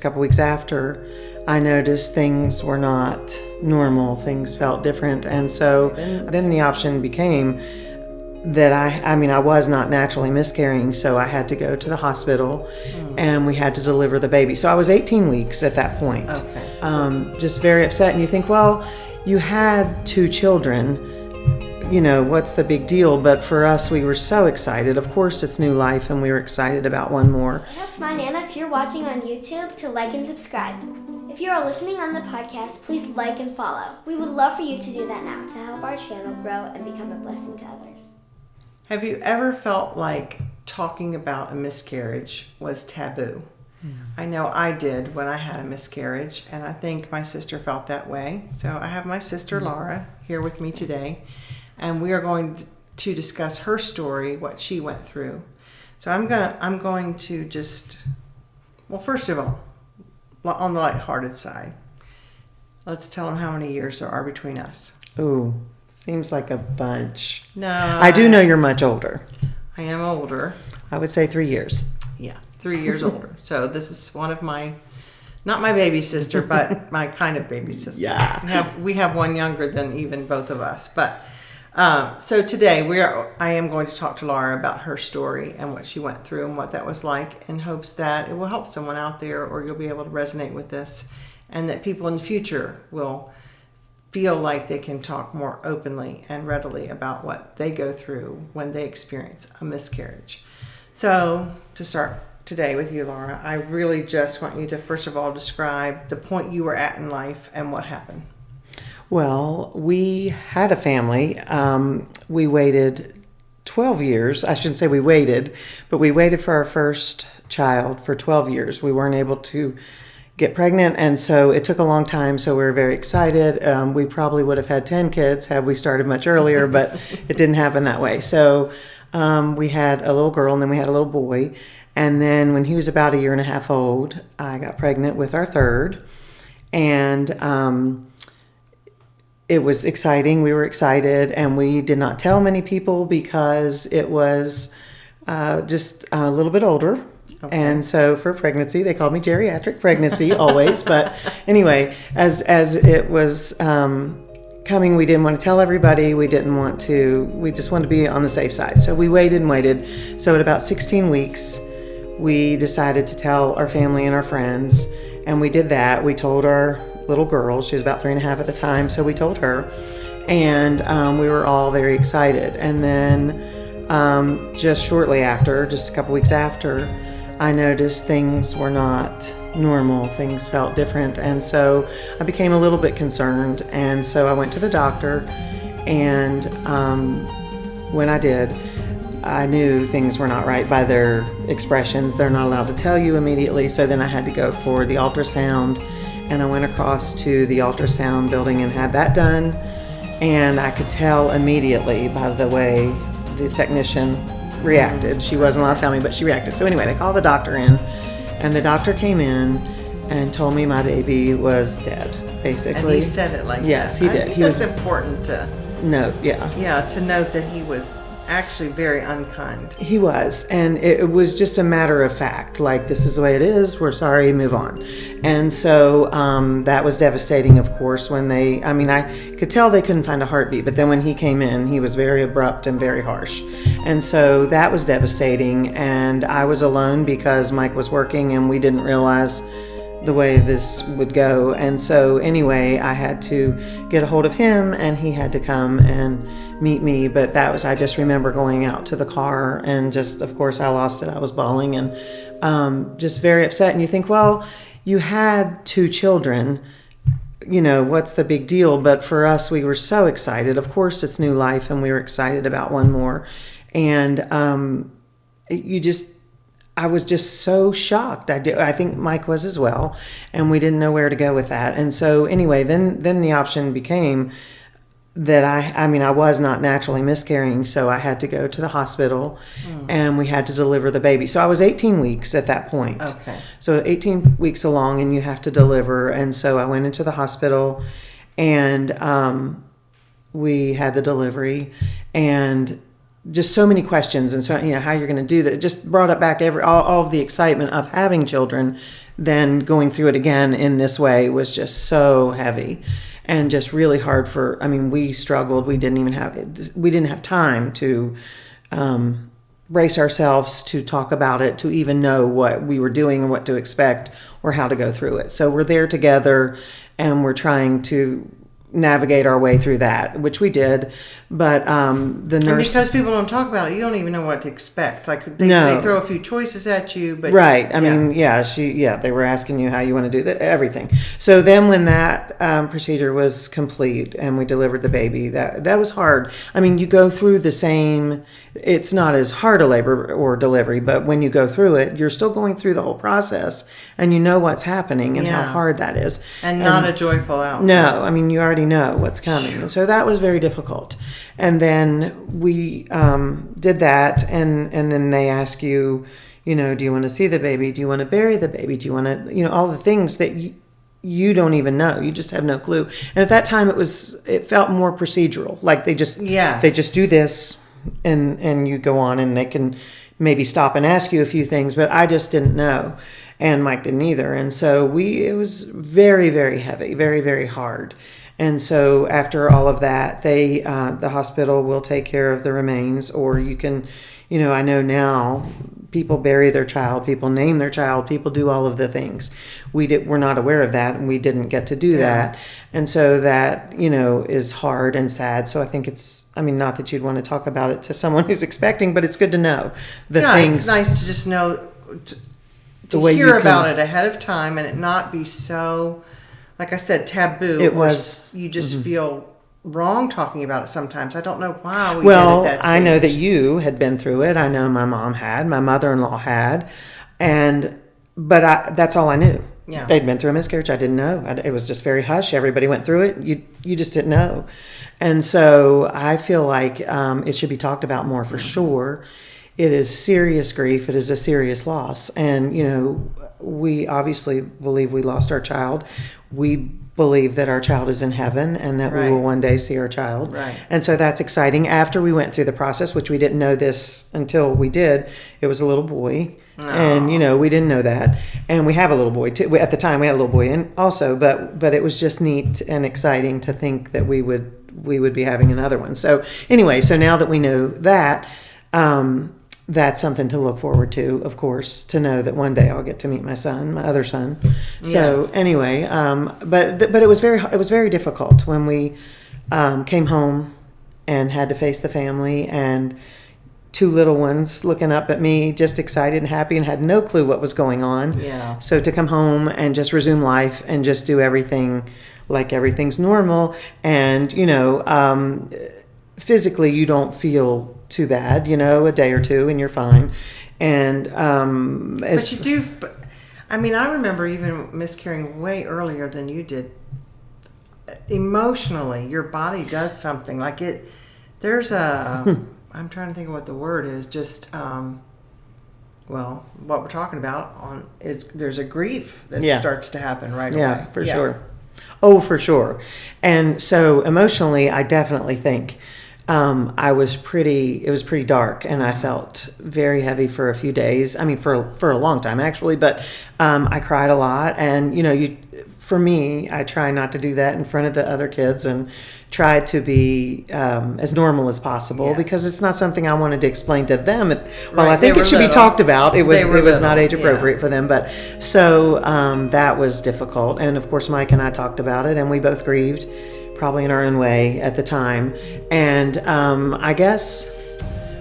couple weeks after, I noticed things were not normal. Things felt different. And so then the option became that I was not naturally miscarrying, so I had to go to the hospital and we had to deliver the baby. So I was 18 weeks at that point. Okay. Just very upset. And you think, well, you had 2 children, what's the big deal? But for us, we were so excited. Of course, it's new life, and we were excited about one more. That's mine, Anna. If you're watching on YouTube, to like and subscribe. If you are listening on the podcast, please like and follow. We would love for you to do that now to help our channel grow and become a blessing to others. Have you ever felt like talking about a miscarriage was taboo? I know I did when I had a miscarriage, and I think my sister felt that way. So I have my sister Laura here with me today, and we are going to discuss her story, what she went through. So I'm going to just, well, first of all, on the lighthearted side, let's tell them how many years there are between us. Ooh, seems like a bunch. No. I do know you're much older. I am older. I would say 3 years. Yeah, 3 years older. So this is one of my, not my baby sister, but my kind of baby sister. Yeah. We have one younger than even both of us. But so today I am going to talk to Laura about her story and what she went through and what that was like, in hopes that it will help someone out there, or you'll be able to resonate with this, and that people in the future will feel like they can talk more openly and readily about what they go through when they experience a miscarriage. So to start today with you, Laura, I really just want you to first of all describe the point you were at in life and what happened. Well, we had a family. We waited 12 years. I shouldn't say we waited, but we waited for our first child for 12 years. We weren't able to get pregnant, and so it took a long time, so we were very excited. We probably would have had 10 kids had we started much earlier, but it didn't happen that way. So we had a little girl, and then we had a little boy, and then when he was about 1.5 years old, I got pregnant with our third, and it was exciting. We were excited, and we did not tell many people because it was just a little bit older. Okay. And so for pregnancy, they called me geriatric pregnancy always. But anyway, as it was coming, we didn't want to tell everybody. We just wanted to be on the safe side. So we waited and waited. So at about 16 weeks, we decided to tell our family and our friends. And we did that. We told our little girl, she was about 3.5 at the time. So we told her, and we were all very excited. And then just shortly after, just a couple weeks after, I noticed things were not normal. Things felt different. And so I became a little bit concerned. And so I went to the doctor. And when I did, I knew things were not right by their expressions. They're not allowed to tell you immediately. So then I had to go for the ultrasound. And I went across to the ultrasound building and had that done. And I could tell immediately by the way the technician reacted. She wasn't allowed to tell me, but she reacted. So anyway, they called the doctor in, and the doctor came in and told me my baby was dead, basically. And he said it like yes, that. Yes, he did. I think that's important to note, yeah. Yeah, to note that he was actually very unkind. He was, and it was just a matter of fact, like, this is the way it is, we're sorry, move on. And so that was devastating, of course, when I could tell they couldn't find a heartbeat, but then when he came in, he was very abrupt and very harsh. And so that was devastating, and I was alone because Mike was working, and we didn't realize the way this would go. And so anyway, I had to get a hold of him, and he had to come and meet me. But I just remember going out to the car, and just, of course, I lost it. I was bawling and just very upset. And you think, well, you had 2 children, what's the big deal? But for us, we were so excited. Of course, it's new life, and we were excited about one more. And I was just so shocked. I think Mike was as well, and we didn't know where to go with that. And so anyway, then the option became that I was not naturally miscarrying, so I had to go to the hospital, and we had to deliver the baby. So I was 18 weeks at that point. Okay. So 18 weeks along, and you have to deliver. And so I went into the hospital, and we had the delivery, and just so many questions, and so how you're going to do that. It just brought up back all of the excitement of having children then going through it again in this way was just so heavy and just really hard we struggled. We didn't have time to brace ourselves to talk about it, to even know what we were doing and what to expect or how to go through it. So we're there together and we're trying to navigate our way through that, which we did. But the nurse... And because people don't talk about it, you don't even know what to expect. Like, they throw a few choices at you, but... Right. They were asking you how you want to do everything. So then when that procedure was complete and we delivered the baby, that was hard. I mean, you go through the same... It's not as hard a labor or delivery, but when you go through it, you're still going through the whole process and you know what's happening and how hard that is. And not a joyful outcome. No, I mean, you already know what's coming. And so that was very difficult. And then we did that, and then they ask you, do you want to see the baby? Do you want to bury the baby? Do you want to, all the things that you don't even know. You just have no clue. And at that time, it felt more procedural. Like they just do this, and you go on, and they can maybe stop and ask you a few things. But I just didn't know, and Mike didn't either. And so it was very, very heavy, very, very hard. And so after all of that, the hospital will take care of the remains, or you can, I know now people bury their child, people name their child, people do all of the things. We're not aware of that, and we didn't get to do that. And so that, is hard and sad. So I think not that you'd want to talk about it to someone who's expecting, but it's good to know the things. It's nice to just know, to hear about it ahead of time and it not be so... Like I said, taboo. You just feel wrong talking about it sometimes. I don't know why we did at that stage. I know that you had been through it. I know my mom had. My mother-in-law had. But that's all I knew. Yeah. They'd been through a miscarriage. I didn't know. It was just very hush. Everybody went through it. You just didn't know. And so I feel like it should be talked about more for sure. It is serious grief. It is a serious loss. And, we obviously believe we lost our child. We believe that our child is in heaven and that we will one day see our child. Right. And so that's exciting. After we went through the process, which we didn't know this until we did, it was a little boy. Oh. And, we didn't know that. And we have a little boy, too. At the time, we had a little boy in also. But it was just neat and exciting to think that we would be having another one. So anyway, now that we know that... that's something to look forward to, of course, to know that one day I'll get to meet my other son. So anyway, but it was very difficult when we came home and had to face the family and two little ones looking up at me, just excited and happy and had no clue what was going on. Yeah. So to come home and just resume life and just do everything like everything's normal, and physically you don't feel too bad, a day or two and you're fine. And but you do. I remember even miscarrying way earlier than you did. Emotionally, your body does something like it. There's a. I'm trying to think of what the word is. Just what we're talking about is there's a grief that starts to happen right away. Yeah, for sure. Oh, for sure. And so emotionally, I definitely think. It was pretty dark, and I felt very heavy for a few days. For a long time actually, but I cried a lot. And for me, I try not to do that in front of the other kids, and try to be as normal as possible because it's not something I wanted to explain to them. I think it should be talked about. It was not age appropriate for them, but so that was difficult. And of course, Mike and I talked about it, and we both grieved. Probably in our own way at the time. And I guess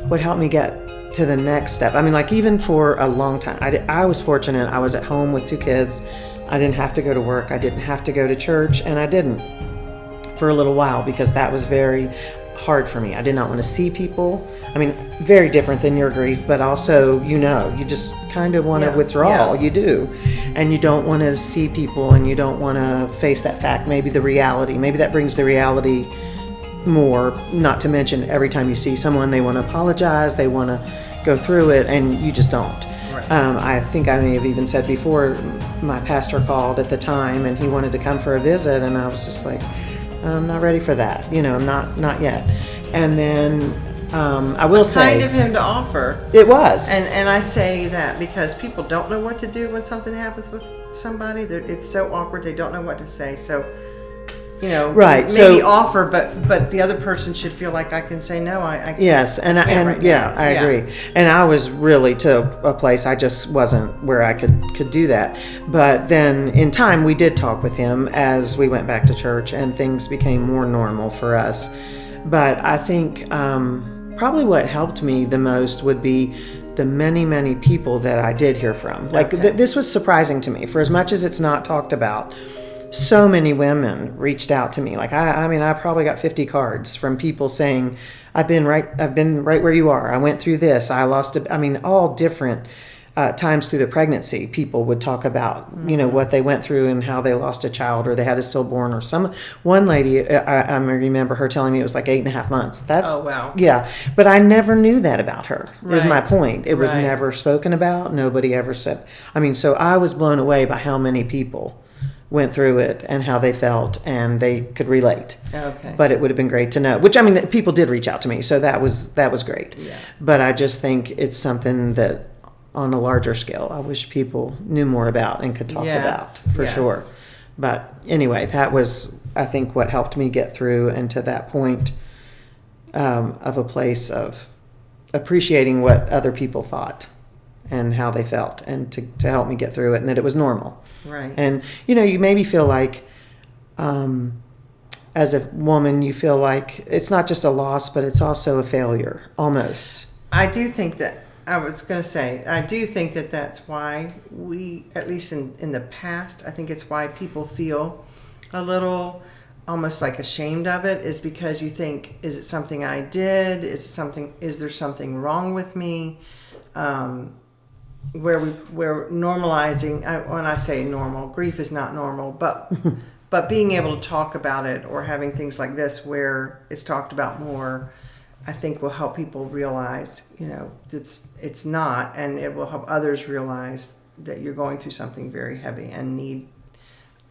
what helped me get to the next step, even for a long time, I was fortunate. I was at home with two kids. I didn't have to go to work. I didn't have to go to church, and I didn't for a little while because that was very hard for me. I did not want to see people. Very different than your grief, but also, you just kind of want to withdraw. You do. And you don't want to see people, and you don't want to face that fact, maybe the reality. Maybe that brings the reality more, not to mention every time you see someone, they want to apologize, they want to go through it, and you just don't. Right. I think I may have even said before, my pastor called at the time, and he wanted to come for a visit, and I was just like, I'm not ready for that. I'm not yet. And then I will say, kind of him to offer. it was. And I say that because people don't know what to do when something happens with somebody. It's so awkward. They don't know what to say. So, right. Maybe offer, but the other person should feel like I can say no. I yes, I agree. And I was really to a place I just wasn't where I could do that. But then in time we did talk with him as we went back to church, and things became more normal for us. But I think probably what helped me the most would be the many, many people that I did hear from. Like this was surprising to me. For as much as it's not talked about, so many women reached out to me. Like I probably got 50 cards from people saying, I've been right where you are. I went through this. I lost it. All different times through the pregnancy, people would talk about, what they went through and how they lost a child or they had a stillborn, or one lady, I remember her telling me it was like 8.5 months. Oh, wow. Yeah. But I never knew that about her, is my point. It was Right. never spoken about. Nobody ever said. So I was blown away by how many people went through it and how they felt, and they could relate. Okay. But it would have been great to know, which people did reach out to me, so that was great. Yeah. But I just think it's something that on a larger scale I wish people knew more about and could talk about, for sure. But anyway, that was, I think, what helped me get through and to that point of a place of appreciating what other people thought and how they felt, and to help me get through it, and that it was normal. Right. And, you maybe feel like, as a woman, you feel like it's not just a loss, but it's also a failure, almost. I do think that, I was going to say, I do think that that's why we, at least in the past, I think it's why people feel a little almost like ashamed of it, is because you think, is it something I did? Is there something wrong with me? We're normalizing, when I say normal, grief is not normal, but being able to talk about it, or having things like this where it's talked about more, I think will help people realize, it's not, and it will help others realize that you're going through something very heavy and need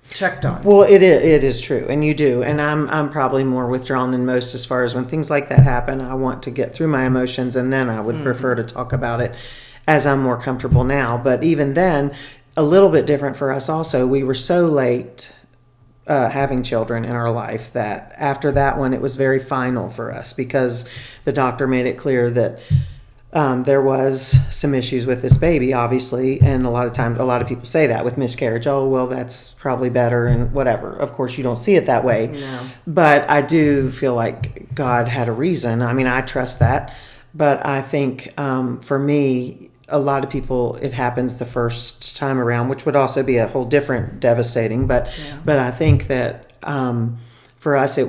checked on. Well, it is true, and you do, and I'm probably more withdrawn than most as far as when things like that happen. I want to get through my emotions, and then I would prefer to talk about it as I'm more comfortable now. But even then, a little bit different for us also. We were so late having children in our life that after that one, it was very final for us, because the doctor made it clear that there was some issues with this baby, obviously, and a lot of people say that with miscarriage. Oh, well, that's probably better and whatever. Of course, you don't see it that way. No. But I do feel like God had a reason. I trust that. But I think for me, a lot of people, it happens the first time around, which would also be a whole different devastating. But I think that for us, that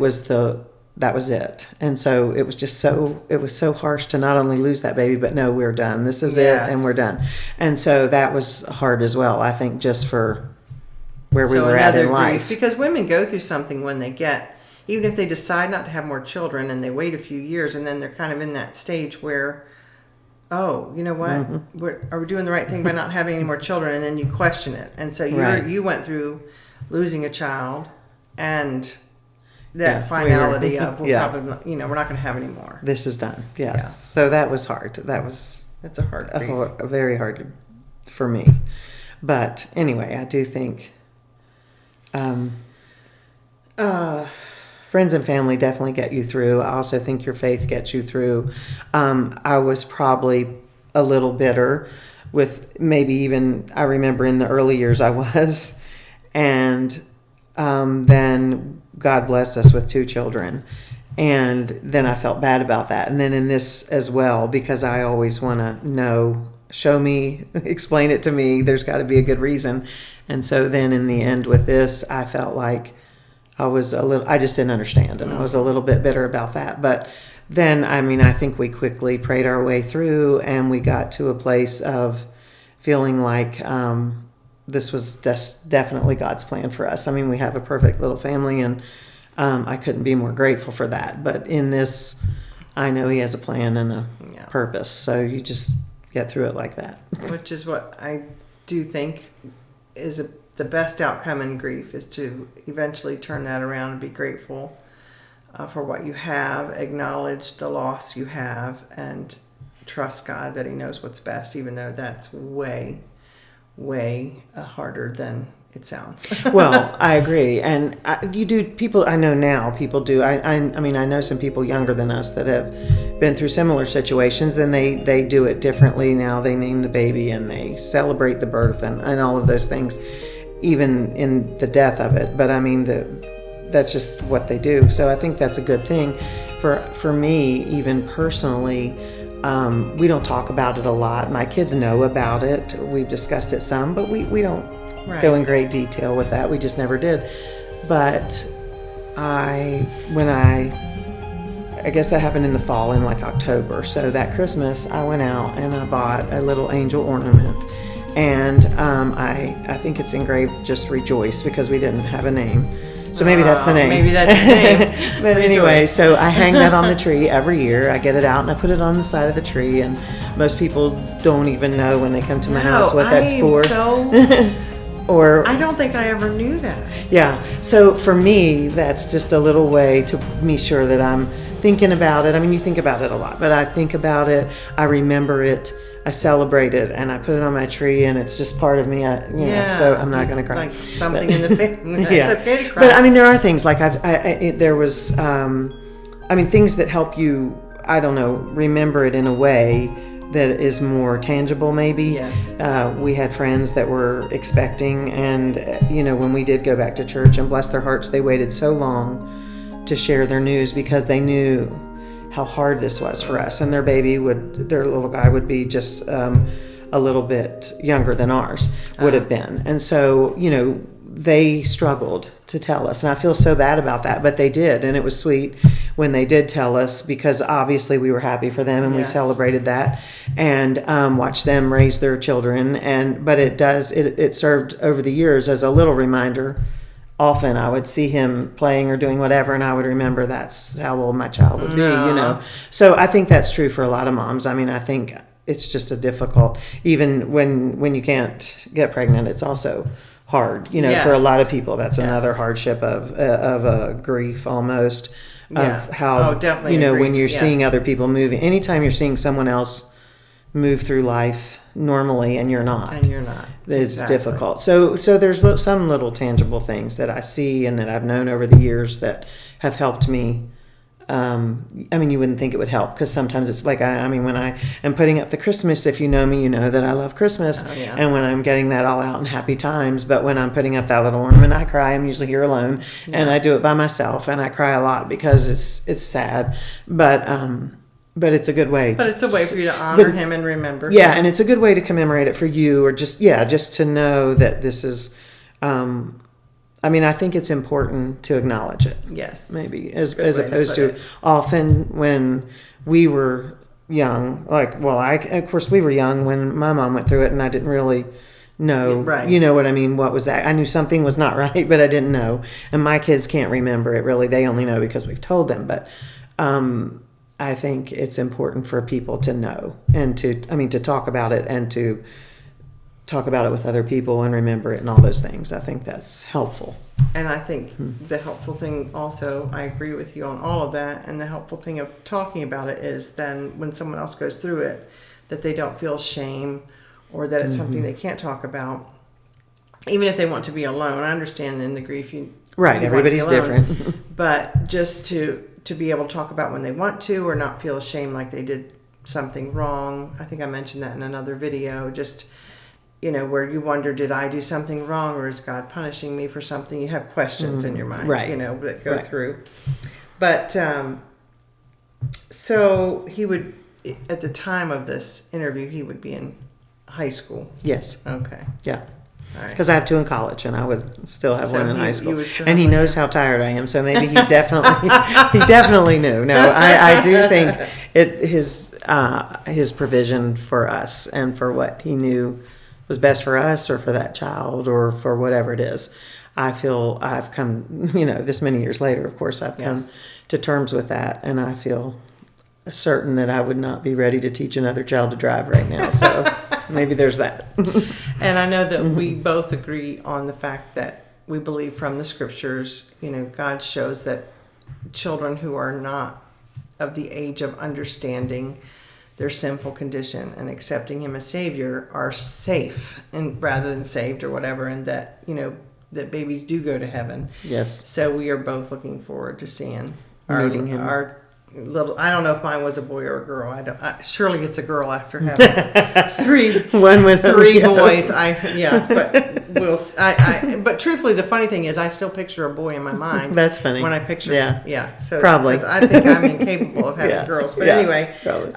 was it. And so it was just it was so harsh to not only lose that baby, but no, we're done. This is it, and we're done. And so that was hard as well, I think, just for where we were at in life. Because women go through something when they get, even if they decide not to have more children and they wait a few years, and then they're kind of in that stage where, oh, you know what? Are we doing the right thing by not having any more children? And then you question it. And so you went through losing a child and that finality of probably, we're not going to have any more. This is done. Yes. Yeah. So that was hard. That's a hard grief. Very hard for me. But anyway, I do think friends and family definitely get you through. I also think your faith gets you through. I was probably a little bitter with maybe even, I remember in the early years I was. And then God blessed us with 2 children. And then I felt bad about that. And then in this as well, because I always want to know, show me, explain it to me. There's got to be a good reason. And so then in the end with this, I felt like I just didn't understand. And I was a little bit bitter about that. But then, I think we quickly prayed our way through, and we got to a place of feeling like this was definitely God's plan for us. We have a perfect little family, and I couldn't be more grateful for that. But in this, I know He has a plan and a purpose. So you just get through it like that. Which is what I do think is the best outcome in grief, is to eventually turn that around and be grateful for what you have, acknowledge the loss you have, and trust God that He knows what's best, even though that's way, way harder than it sounds. Well, I agree. And I know now people do. I mean, I know some people younger than us that have been through similar situations, and they do it differently now. They name the baby and they celebrate the birth and all of those things, even in the death of it. But I mean, that's just what they do. So I think that's a good thing. For me, even personally, we don't talk about it a lot. My kids know about it. We've discussed it some, but we don't go in great detail with that. We just never did. But I guess that happened in the fall, in like October. So that Christmas, I went out and I bought a little angel ornament. And I think it's engraved just Rejoice, because we didn't have a name. So maybe that's the name. Maybe that's the name. But anyway, so I hang that on the tree every year. I get it out and I put it on the side of the tree. And most people don't even know when they come to my house what that's for. Or I don't think I ever knew that. Yeah. So for me, that's just a little way to be sure that I'm thinking about it. I mean, you think about it a lot, but I think about it. I remember it. I celebrate it, and I put it on my tree, and it's just part of me. So I'm not going to cry. Like something in the family. Yeah. It's okay to cry. But I mean, there are things like there was, things that help you. I don't know, remember it in a way that is more tangible, maybe. Yes. We had friends that were expecting, and when we did go back to church, and bless their hearts, they waited so long to share their news because they knew how hard this was for us. And their little guy would be just a little bit younger than ours would have been. And so, they struggled to tell us. And I feel so bad about that, but they did. And it was sweet when they did tell us, because obviously we were happy for them and we celebrated that and watched them raise their children. But it served over the years as a little reminder. Often I would see him playing or doing whatever, and I would remember that's how old my child would be, So I think that's true for a lot of moms. I mean, I think it's just a difficult, even when you can't get pregnant, it's also hard, for a lot of people. That's another hardship of a grief almost, of how, when you're seeing other people moving. Anytime you're seeing someone else move through life normally and you're not. It's difficult. So there's some little tangible things that I see and that I've known over the years that have helped me. You wouldn't think it would help, because sometimes it's like, when I am putting up the Christmas, if you know me, you know that I love Christmas. And when I'm getting that all out in happy times, but when I'm putting up that little ornament, I cry. I'm usually here alone and I do it by myself, and I cry a lot because it's sad. But it's a good way. But it's a way for you to honor him and remember. Yeah, and it's a good way to commemorate it for you, or just to know that this is. I think it's important to acknowledge it. Yes. Maybe as opposed to often when we were young. Of course we were young when my mom went through it, and I didn't really know. Right. You know what I mean? What was that? I knew something was not right, but I didn't know. And my kids can't remember it really. They only know because we've told them. But. I think it's important for people to know and to talk about it and to talk about it with other people and remember it and all those things. I think that's helpful. And I think the helpful thing also, I agree with you on all of that. And the helpful thing of talking about it is then when someone else goes through it, that they don't feel shame or that it's something they can't talk about, even if they want to be alone. I understand in the grief everybody's different. But just to be able to talk about when they want to, or not feel ashamed like they did something wrong. I think I mentioned that in another video. Just, where you wonder, did I do something wrong, or is God punishing me for something? You have questions in your mind, that go through. But so he would, at the time of this interview, he would be in high school. Yes. Okay. Yeah. Because I have two in college, and I would still have one in high school. And he knows how tired I am, so maybe he definitely knew. No, I do think his provision for us and for what he knew was best for us or for that child or for whatever it is. I feel I've come, this many years later, of course, I've come to terms with that, and I feel certain that I would not be ready to teach another child to drive right now. So maybe there's that. And I know that we both agree on the fact that we believe from the scriptures, God shows that children who are not of the age of understanding their sinful condition and accepting him as Savior are safe, and rather than saved or whatever, and that, that babies do go to heaven. Yes. So we are both looking forward to seeing Meeting him. our little. I don't know if mine was a boy or a girl. Surely it's a girl after having three boys. But truthfully, the funny thing is, I still picture a boy in my mind. That's funny. When I picture, So probably, 'cause I think I'm incapable of having girls. But anyway, probably.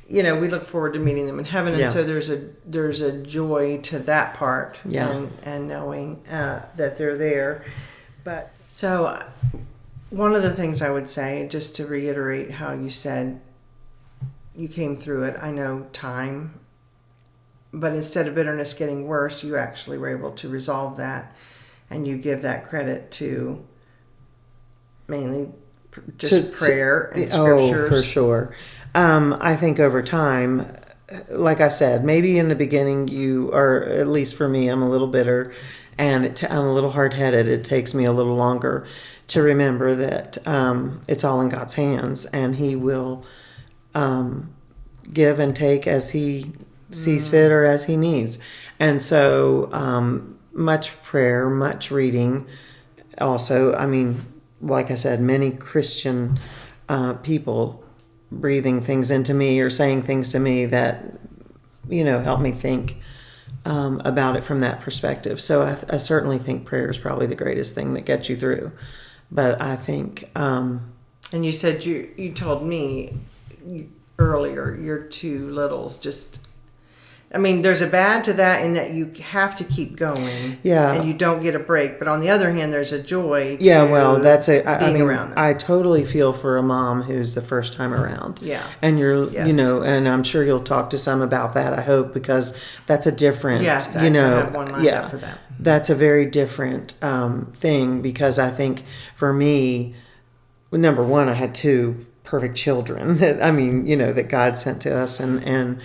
we look forward to meeting them in heaven, and so there's a joy to that part, and knowing that they're there. But so. One of the things I would say, just to reiterate how you said you came through it, I know time, but instead of bitterness getting worse, you actually were able to resolve that, and you give that credit to mainly just prayer and scriptures. Oh, for sure. I think over time, like I said, maybe in the beginning or at least for me, I'm a little bitter, and I'm a little hard-headed. It takes me a little longer to remember that it's all in God's hands, and He will give and take as He sees fit or as He needs. And so much prayer, much reading. Also, I mean, like I said, many Christian people breathing things into me or saying things to me that, help me think about it from that perspective. So I certainly think prayer is probably the greatest thing that gets you through. But I think... and you said you told me earlier, your two littles just... I mean, there's a bad to that in that you have to keep going. Yeah. And you don't get a break. But on the other hand, there's a joy to being around them. I totally feel for a mom who's the first time around. Yeah. And and I'm sure you'll talk to some about that, I hope, because that's a different... Yes, I have one lined up for that. That's a very different thing, because I think for me, number one, I had two perfect children that God sent to us, and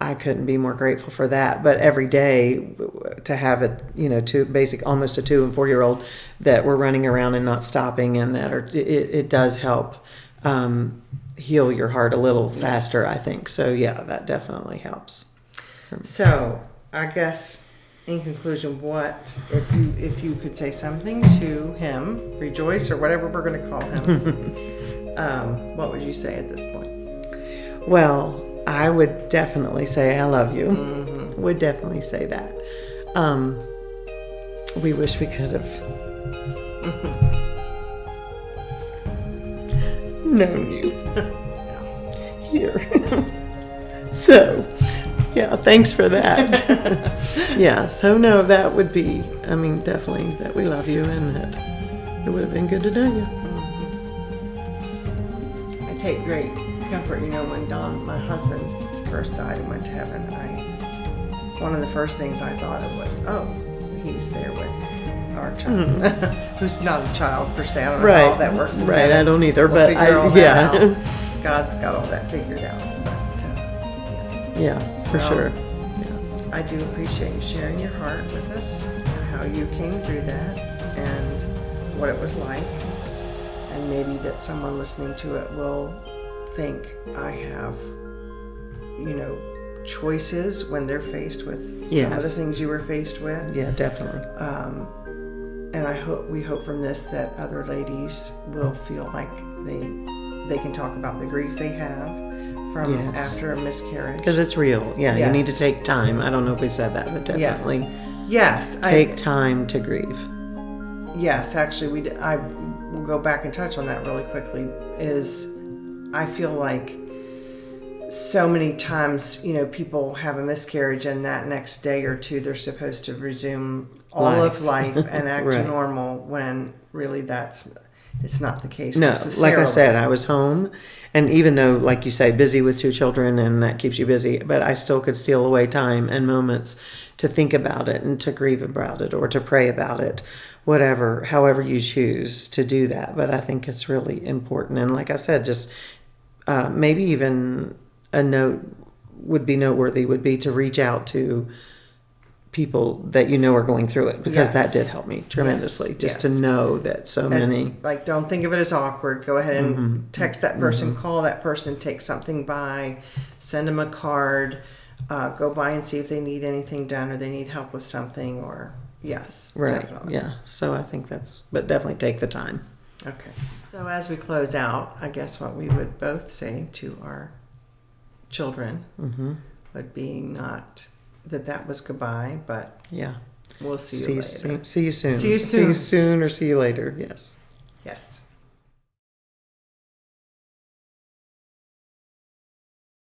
I couldn't be more grateful for that. But every day to have almost a 2 and 4 year old that were running around and not stopping, and it does help heal your heart a little faster, I think. So that definitely helps. So I guess in conclusion, what if you could say something to him, Rejoice, or whatever we're going to call him, what would you say at this point? Well, I would definitely say I love you. Mm-hmm. Would definitely say that. We wish we could have known you here. So, thanks for that. So no, that would be, definitely that we love you, and that it would have been good to know you. Mm-hmm. I take great comfort, when Don, my husband, first died and went to heaven, one of the first things I thought of was, he's there with our child, who's not a child per se. I don't know how all that works. Right, I don't either, we'll but God's got all that figured out. But, for sure. I do appreciate you sharing your heart with us, how you came through that, and what it was like, and maybe that someone listening to it will think I have, choices when they're faced with some of the things you were faced with. Yeah, definitely. And we hope from this that other ladies will feel like they can talk about the grief they have from after a miscarriage. Because it's real. Yeah, you need to take time. I don't know if we said that, but definitely. Yes. Take time to grieve. Yes, actually, I will go back and touch on that really quickly. I feel like so many times, people have a miscarriage, and that next day or two, they're supposed to resume all of life and act normal, when really it's not the case necessarily. Like I said, I was home, and even though, like you say, busy with 2 children, and that keeps you busy, but I still could steal away time and moments to think about it and to grieve about it or to pray about it, however you choose to do that. But I think it's really important. And like I said, just maybe even a note would be noteworthy would be to reach out to people that you know are going through it, because Yes. that did help me tremendously. Yes, Just to yes. know that so many. Like, don't think of it as awkward. Go ahead and Mm-hmm. text that person, call that person, take something by, send them a card, go by and see if they need anything done or they need help with something, or yes, Right. definitely. Yeah. So I think but definitely take the time. Okay. So as we close out, I guess what we would both say to our children would be not that was goodbye, but Yeah. we'll see you See you later. soon. See you soon. See you See you soon. soon or see you later. Yes. Yes.